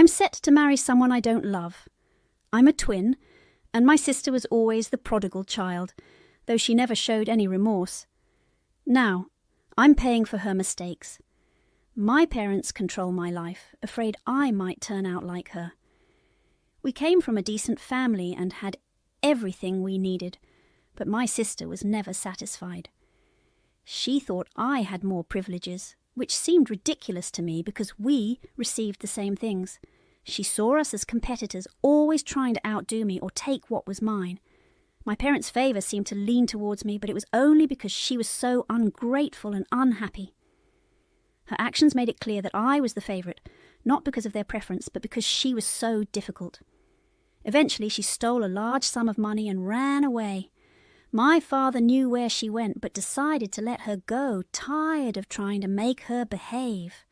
I'm set to marry someone I don't love. I'm a twin, and my sister was always the prodigal child, though she never showed any remorse. Now, I'm paying for her mistakes. My parents control my life, afraid I might turn out like her. We came from a decent family and had everything we needed, but my sister was never satisfied. She thought I had more privileges, which seemed ridiculous to me because we received the same things. She saw us as competitors, always trying to outdo me or take what was mine. My parents' favour seemed to lean towards me, but it was only because she was so ungrateful and unhappy. Her actions made it clear that I was the favourite, not because of their preference, but because she was so difficult. Eventually, she stole a large sum of money and ran away. My father knew where she went, but decided to let her go, tired of trying to make her behave.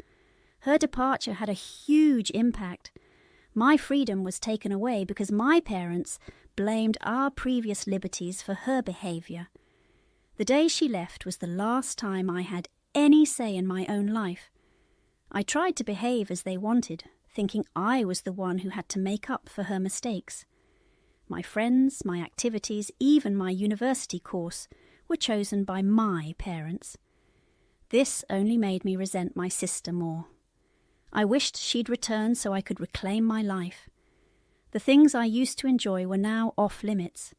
Her departure had a huge impact. My freedom was taken away because my parents blamed our previous liberties for her behaviour. The day she left was the last time I had any say in my own life. I tried to behave as they wanted, thinking I was the one who had to make up for her mistakes. My friends, my activities, even my university course were chosen by my parents. This only made me resent my sister more. I wished she'd return so I could reclaim my life. The things I used to enjoy were now off limits,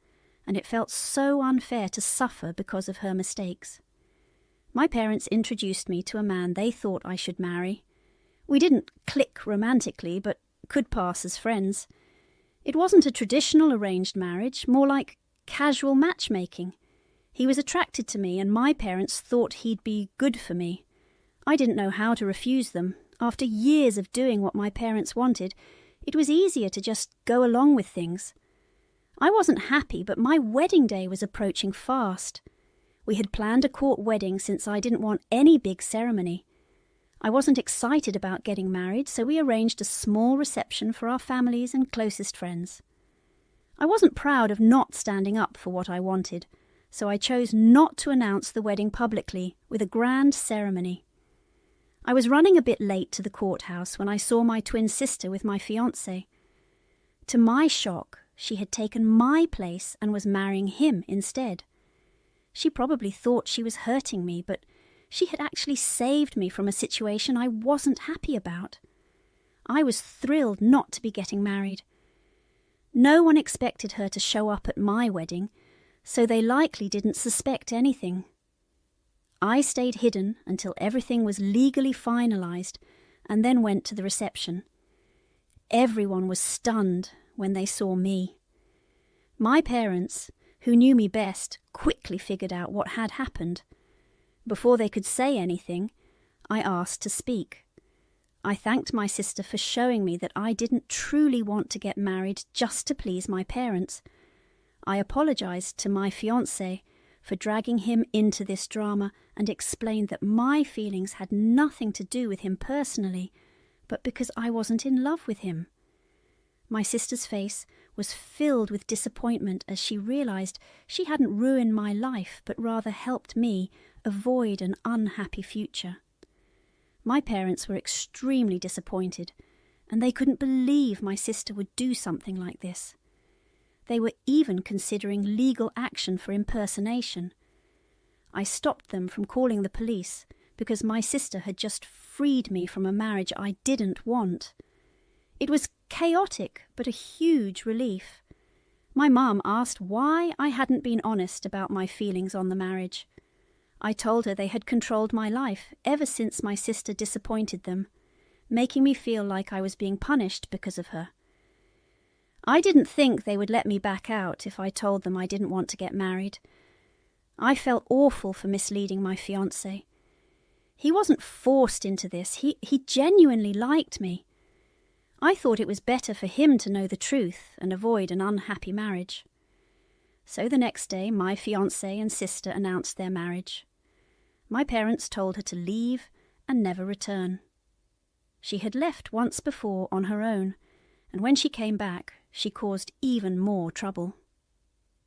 and it felt so unfair to suffer because of her mistakes. My parents introduced me to a man they thought I should marry. We didn't click romantically, but could pass as friends. It wasn't a traditional arranged marriage, more like casual matchmaking. He was attracted to me, and my parents thought he'd be good for me. I didn't know how to refuse them. After years of doing what my parents wanted, it was easier to just go along with things. I wasn't happy, but my wedding day was approaching fast. We had planned a court wedding since I didn't want any big ceremony. I wasn't excited about getting married, so we arranged a small reception for our families and closest friends. I wasn't proud of not standing up for what I wanted, so I chose not to announce the wedding publicly with a grand ceremony. I was running a bit late to the courthouse when I saw my twin sister with my fiancé. To my shock, she had taken my place and was marrying him instead. She probably thought she was hurting me, but she had actually saved me from a situation I wasn't happy about. I was thrilled not to be getting married. No one expected her to show up at my wedding, so they likely didn't suspect anything. I stayed hidden until everything was legally finalised and then went to the reception. Everyone was stunned when they saw me. My parents, who knew me best, quickly figured out what had happened. Before they could say anything, I asked to speak. I thanked my sister for showing me that I didn't truly want to get married just to please my parents. I apologised to my fiancé for dragging him into this drama and explained that my feelings had nothing to do with him personally, but because I wasn't in love with him. My sister's face was filled with disappointment as she realised she hadn't ruined my life, but rather helped me avoid an unhappy future. My parents were extremely disappointed, and they couldn't believe my sister would do something like this. They were even considering legal action for impersonation. I stopped them from calling the police because my sister had just freed me from a marriage I didn't want. It was chaotic, but a huge relief. My mum asked why I hadn't been honest about my feelings on the marriage. I told her they had controlled my life ever since my sister disappointed them, making me feel like I was being punished because of her. I didn't think they would let me back out if I told them I didn't want to get married. I felt awful for misleading my fiancé. He wasn't forced into this. He genuinely liked me. I thought it was better for him to know the truth and avoid an unhappy marriage. So the next day, my fiancé and sister announced their marriage. My parents told her to leave and never return. She had left once before on her own, and when she came back, she caused even more trouble.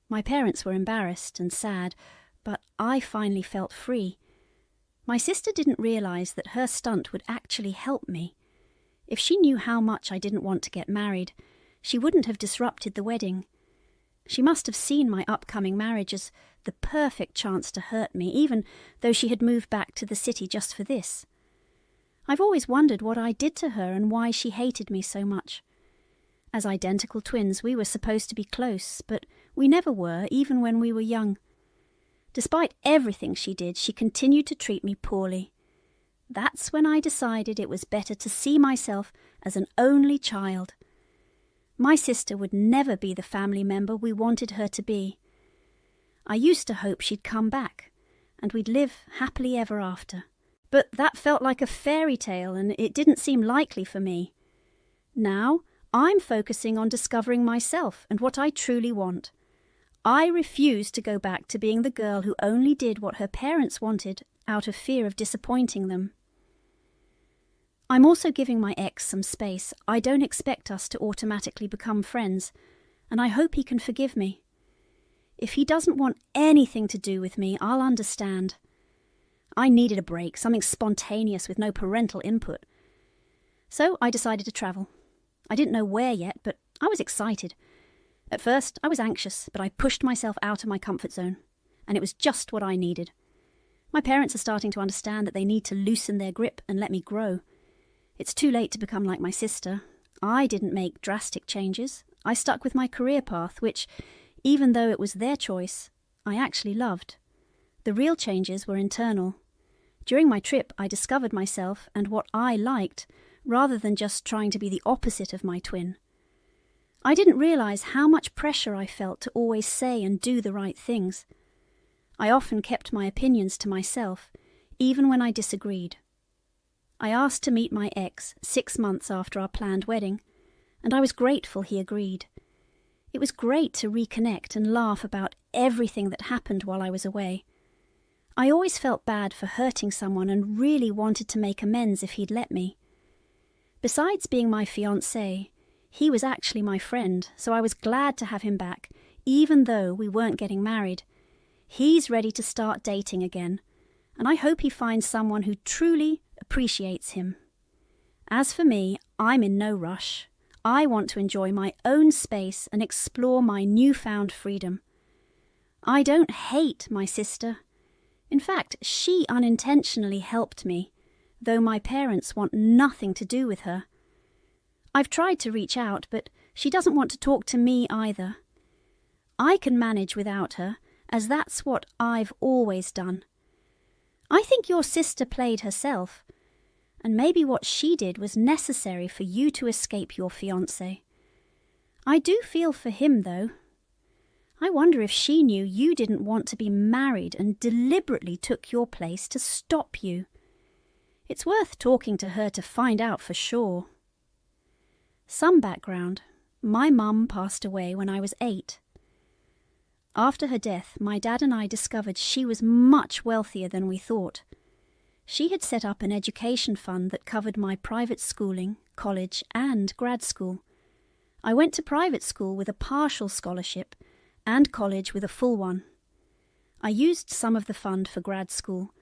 My parents were embarrassed and sad, but I finally felt free. My sister didn't realise that her stunt would actually help me. If she knew how much I didn't want to get married, she wouldn't have disrupted the wedding. She must have seen my upcoming marriage as the perfect chance to hurt me, even though she had moved back to the city just for this. I've always wondered what I did to her and why she hated me so much. As identical twins, we were supposed to be close, but we never were, even when we were young. Despite everything she did, she continued to treat me poorly. That's when I decided it was better to see myself as an only child. My sister would never be the family member we wanted her to be. I used to hope she'd come back, and we'd live happily ever after. But that felt like a fairy tale, and it didn't seem likely for me. Now, I'm focusing on discovering myself and what I truly want. I refuse to go back to being the girl who only did what her parents wanted out of fear of disappointing them. I'm also giving my ex some space. I don't expect us to automatically become friends, and I hope he can forgive me. If he doesn't want anything to do with me, I'll understand. I needed a break, something spontaneous with no parental input. So I decided to travel. I didn't know where yet, but I was excited. At first, I was anxious, but I pushed myself out of my comfort zone, and it was just what I needed. My parents are starting to understand that they need to loosen their grip and let me grow. It's too late to become like my sister. I didn't make drastic changes. I stuck with my career path, which, even though it was their choice, I actually loved. The real changes were internal. During my trip, I discovered myself and what I liked, rather than just trying to be the opposite of my twin. I didn't realize how much pressure I felt to always say and do the right things. I often kept my opinions to myself, even when I disagreed. I asked to meet my ex 6 months after our planned wedding, and I was grateful he agreed. It was great to reconnect and laugh about everything that happened while I was away. I always felt bad for hurting someone and really wanted to make amends if he'd let me. Besides being my fiancé, he was actually my friend, so I was glad to have him back, even though we weren't getting married. He's ready to start dating again, and I hope he finds someone who truly appreciates him. As for me, I'm in no rush. I want to enjoy my own space and explore my newfound freedom. I don't hate my sister. In fact, she unintentionally helped me, though my parents want nothing to do with her. I've tried to reach out, but she doesn't want to talk to me either. I can manage without her, as that's what I've always done. I think your sister played herself, and maybe what she did was necessary for you to escape your fiancé. I do feel for him, though. I wonder if she knew you didn't want to be married and deliberately took your place to stop you. It's worth talking to her to find out for sure. Some background. My mum passed away when I was 8. After her death, my dad and I discovered she was much wealthier than we thought. She had set up an education fund that covered my private schooling, college, and grad school. I went to private school with a partial scholarship and college with a full one. I used some of the fund for grad school,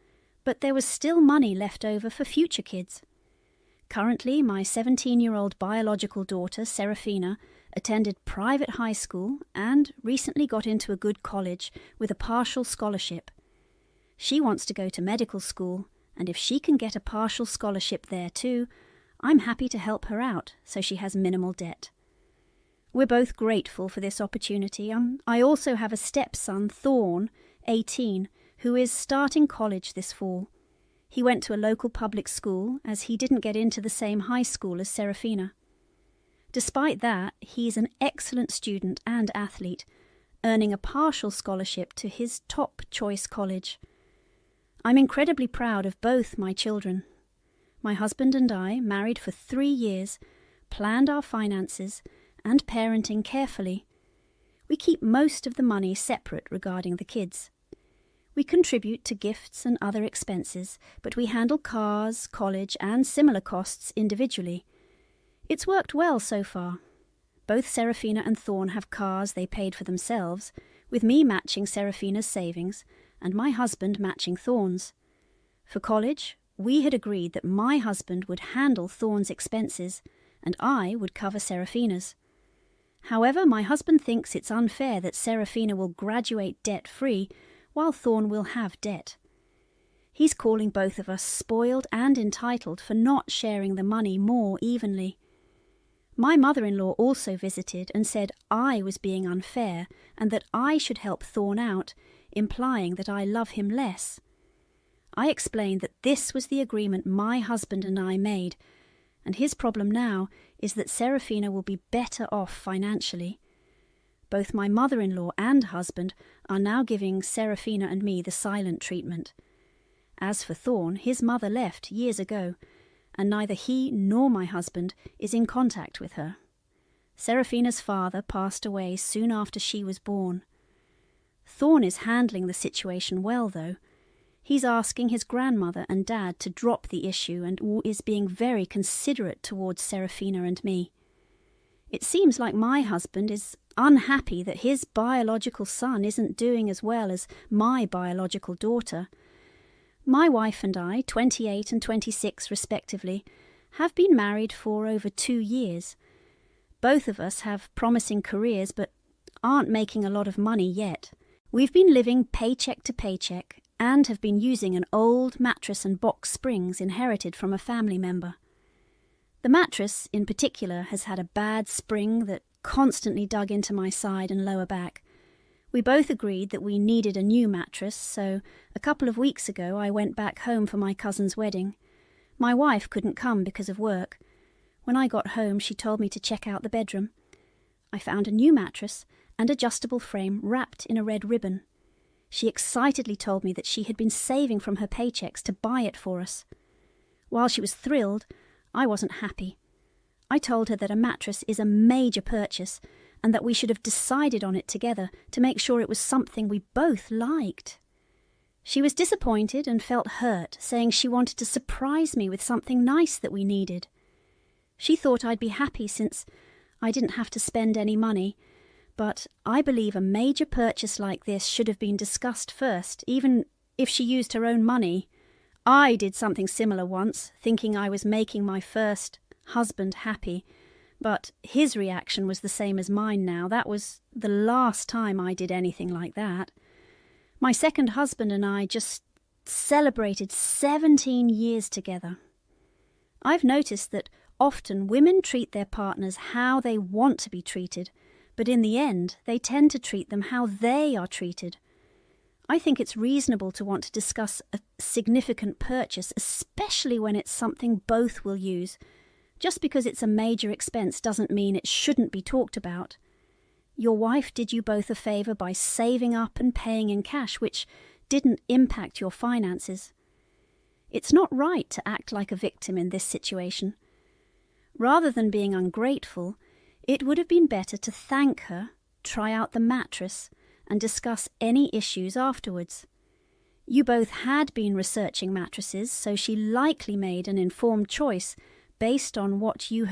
but there was still money left over for future kids. Currently, my 17-year-old biological daughter, Serafina, attended private high school and recently got into a good college with a partial scholarship. She wants to go to medical school, and if she can get a partial scholarship there too, I'm happy to help her out so she has minimal debt. We're both grateful for this opportunity. I also have a stepson, Thorn, 18, who is starting college this fall. He went to a local public school as he didn't get into the same high school as Serafina. Despite that, he's an excellent student and athlete, earning a partial scholarship to his top choice college. I'm incredibly proud of both my children. My husband and I, married for 3 years, planned our finances and parenting carefully. We keep most of the money separate regarding the kids. We contribute to gifts and other expenses, but we handle cars, college, and similar costs individually. It's worked well so far. Both Serafina and Thorn have cars they paid for themselves, with me matching Serafina's savings and my husband matching Thorn's. For college, we had agreed that my husband would handle Thorne's expenses and I would cover Seraphina's. However, my husband thinks it's unfair that Seraphina will graduate debt-free while Thorne will have debt. He's calling both of us spoiled and entitled for not sharing the money more evenly. My mother-in-law also visited and said I was being unfair and that I should help Thorne out, implying that I love him less. I explained that this was the agreement my husband and I made, and his problem now is that Seraphina will be better off financially. Both my mother-in-law and husband are now giving Seraphina and me the silent treatment. As for Thorne, his mother left years ago, and neither he nor my husband is in contact with her. Seraphina's father passed away soon after she was born. Thorne is handling the situation well, though. He's asking his grandmother and dad to drop the issue and is being very considerate towards Seraphina and me. It seems like my husband is unhappy that his biological son isn't doing as well as my biological daughter. My wife and I, 28 and 26 respectively, have been married for over 2 years. Both of us have promising careers but aren't making a lot of money yet. We've been living paycheck to paycheck and have been using an old mattress and box springs inherited from a family member. The mattress, in particular, has had a bad spring that constantly dug into my side and lower back. We both agreed that we needed a new mattress, so a couple of weeks ago I went back home for my cousin's wedding. My wife couldn't come because of work. When I got home, she told me to check out the bedroom. I found a new mattress and adjustable frame wrapped in a red ribbon. She excitedly told me that she had been saving from her paychecks to buy it for us. While she was thrilled, I wasn't happy. I told her that a mattress is a major purchase and that we should have decided on it together to make sure it was something we both liked. She was disappointed and felt hurt, saying she wanted to surprise me with something nice that we needed. She thought I'd be happy since I didn't have to spend any money, but I believe a major purchase like this should have been discussed first, even if she used her own money. I did something similar once, thinking I was making my first husband happy, but his reaction was the same as mine now. That was the last time I did anything like that. My second husband and I just celebrated 17 years together. I've noticed that often women treat their partners how they want to be treated, but in the end they tend to treat them how they are treated. I think it's reasonable to want to discuss a significant purchase, especially when it's something both will use. Just because it's a major expense doesn't mean it shouldn't be talked about. Your wife did you both a favour by saving up and paying in cash, which didn't impact your finances. It's not right to act like a victim in this situation. Rather than being ungrateful, it would have been better to thank her, try out the mattress, and discuss any issues afterwards. You both had been researching mattresses, so she likely made an informed choice based on what you had